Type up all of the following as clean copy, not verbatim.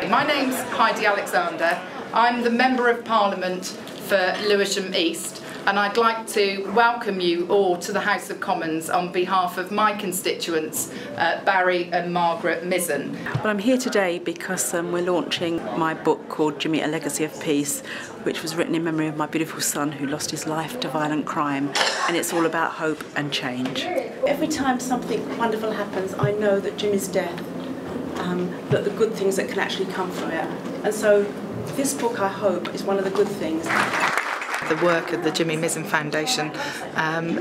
My name's Heidi Alexander. I'm the Member of Parliament for Lewisham East, and I'd like to welcome you all to the House of Commons on behalf of my constituents, Barry and Margaret Mizen. Well, I'm here today because we're launching my book called Jimmy, A Legacy of Peace, which was written in memory of my beautiful son who lost his life to violent crime, and it's all about hope and change. Every time something wonderful happens, I know that Jimmy's death, that the good things that can actually come from it. And so this book, I hope, is one of the good things. The work of the Jimmy Mizen Foundation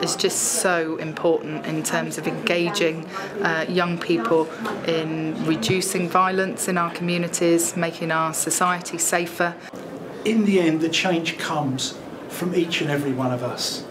is just so important in terms of engaging young people in reducing violence in our communities, making our society safer. In the end, the change comes from each and every one of us.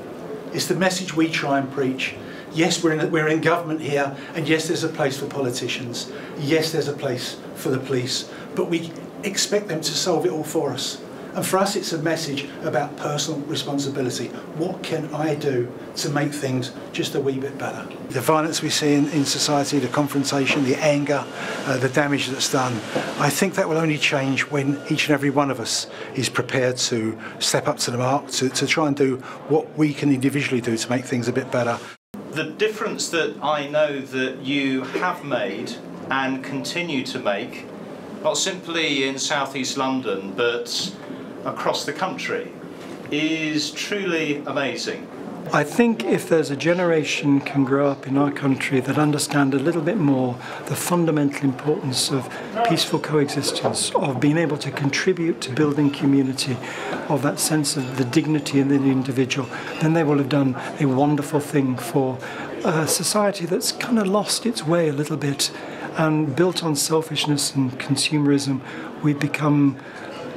It's the message we try and preach. Yes, we're in government here, and yes, there's a place for politicians. Yes, there's a place for the police, but we expect them to solve it all for us. And for us, it's a message about personal responsibility. What can I do to make things just a wee bit better? The violence we see in society, the confrontation, the anger, the damage that's done, I think that will only change when each and every one of us is prepared to step up to the mark, to try and do what we can individually do to make things a bit better. The difference that I know that you have made and continue to make, not simply in South East London, but across the country, is truly amazing. I think if there's a generation can grow up in our country that understand a little bit more the fundamental importance of peaceful coexistence, of being able to contribute to building community, of that sense of the dignity in the individual, then they will have done a wonderful thing for a society that's kind of lost its way a little bit and built on selfishness and consumerism. We've become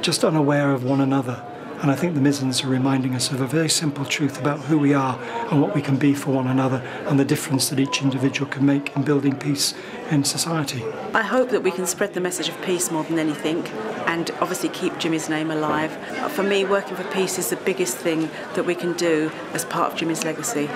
just unaware of one another. And I think the Mizens are reminding us of a very simple truth about who we are and what we can be for one another and the difference that each individual can make in building peace in society. I hope that we can spread the message of peace more than anything, and obviously keep Jimmy's name alive. For me, working for peace is the biggest thing that we can do as part of Jimmy's legacy.